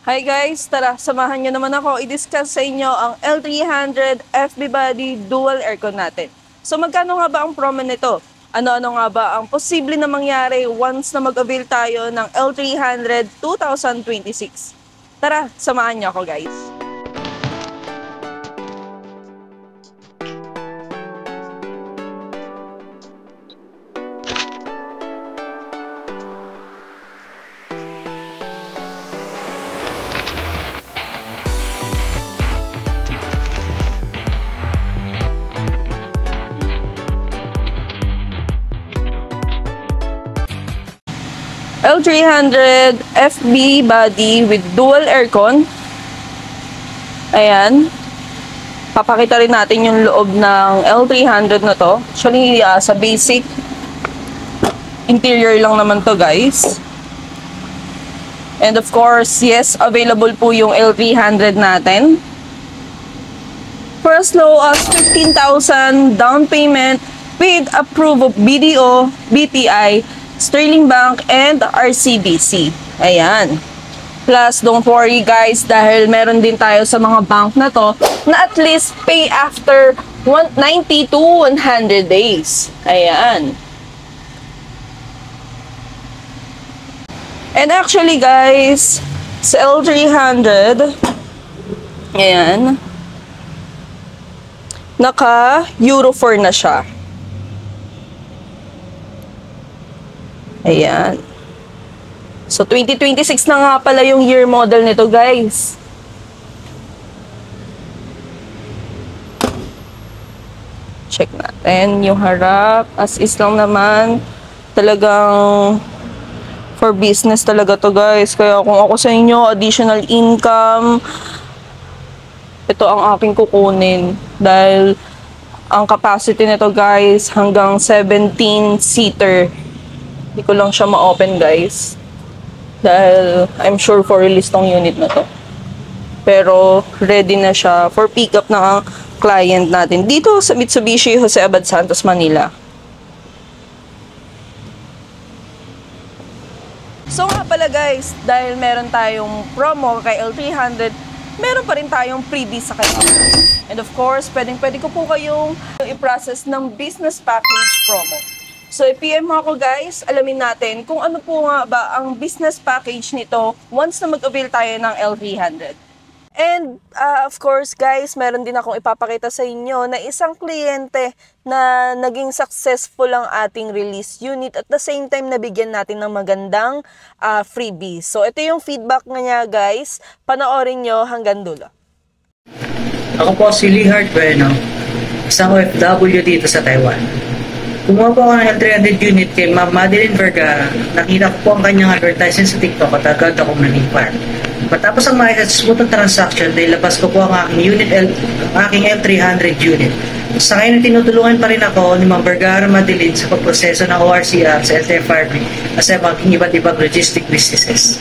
Hi guys, tara samahan nyo naman ako i-discuss sa inyo ang L300 FB Body Dual Aircon natin. So magkano nga ba ang promo nito? Ano-ano nga ba ang posible na mangyari once na mag-avail tayo ng L300 2026? Tara, samahan nyo ako guys. L300 FB body with dual aircon. Ayan. Papakita rin natin yung loob ng L300 na to. Actually, sa basic interior lang naman to guys. And of course, yes, available po yung L300 natin. For as low as 15,000 down payment with approve of BDO, BPI, Sterling Bank, and RCBC. Ayan. Plus, don't worry guys, dahil meron din tayo sa mga bank na to na at least pay after 90 to 100 days. Ayan. And actually guys, sa L300, ayan, naka Euro 4 na siya. Ayan. So, 2026 na nga pala yung year model nito, guys. Check natin yung harap. As is lang naman. Talagang for business talaga to, guys. Kaya kung ako sa inyo, additional income, ito ang aking kukunin. Dahil ang capacity nito, guys, hanggang 17-seater. Hindi ko lang siya ma-open guys. Dahil I'm sure for release tong unit na to. Pero ready na siya for pick up ng client natin dito sa Mitsubishi Jose Abad Santos, Manila. So nga pala guys, dahil meron tayong promo kay L300, meron pa rin tayong freebie sa kanya. And of course, pwede ko po kayong i-process ng business package promo. So, i-PM mo ako guys, alamin natin kung ano po nga ba ang business package nito once na mag-avail tayo ng L300. And, of course guys, meron din akong ipapakita sa inyo na isang kliyente na naging successful ang ating release unit at the same time nabigyan natin ng magandang freebie. So, ito yung feedback niya guys. Panoorin nyo hanggang dulo. Ako po si Lihard Bueno, isang OFW dito sa Taiwan. Kumuha po ako ng L300 unit kay Ma'am Madeline Vergara. Nakita ko po ang kanyang advertisement sa TikTok at agad akong nag-inquire. Matapos ang makita sa smooth transaction, dahil labas ko po ang aking L300 unit. Sa ngayon, tinutulungan pa rin ako ni Ma'am Vergara Madeline sa pagproseso ng ORCR sa LTFRB at sa mga iba't ibang logistic businesses.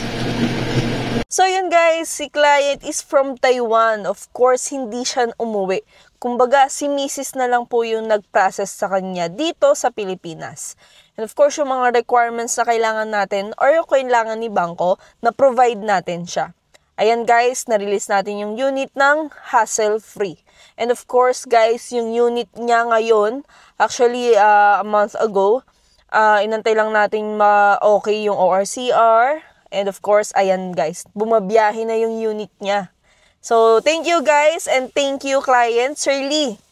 So yun guys, si client is from Taiwan. Of course, hindi siya umuwi. Kumbaga, si Mrs. na lang po yung nag-process sa kanya dito sa Pilipinas. And of course, yung mga requirements na kailangan natin or yung kailangan ni bangko, na provide natin siya. Ayan guys, na-release natin yung unit ng hassle-free. And of course guys, yung unit niya ngayon, actually a month ago, inantay lang natin ma-okay yung ORCR. And of course, ayan guys, bumabiyahe na yung unit niya. So, thank you guys and thank you client, Sir Lee.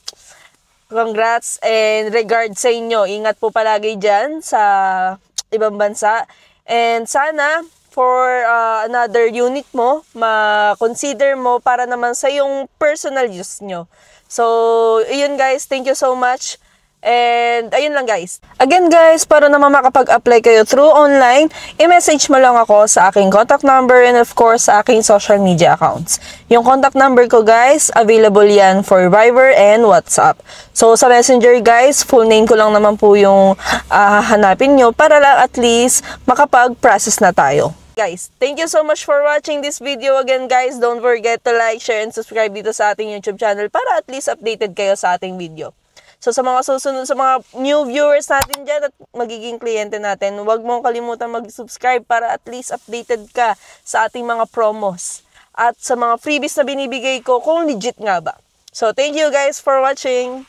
Congrats and regards sa inyo. Ingat po palagi dyan sa ibang bansa. And sana for another unit mo, ma-consider mo para naman sa yung personal use nyo. So, yun guys, thank you so much. And ayun lang guys. Again guys, para naman makapag-apply kayo through online, i-message mo lang ako sa aking contact number and of course sa aking social media accounts. Yung contact number ko guys, available yan for Viber and WhatsApp. So sa Messenger guys, full name ko lang naman po yung hanapin nyo para lang at least makapag-process na tayo. Guys, thank you so much for watching this video. Again guys, don't forget to like, share, and subscribe dito sa ating YouTube channel para at least updated kayo sa ating video. So sa mga susunod, sa mga new viewers natin dyan at magiging kliyente natin, huwag mong kalimutan mag-subscribe para at least updated ka sa ating mga promos at sa mga freebies na binibigay ko kung legit nga ba. So thank you guys for watching!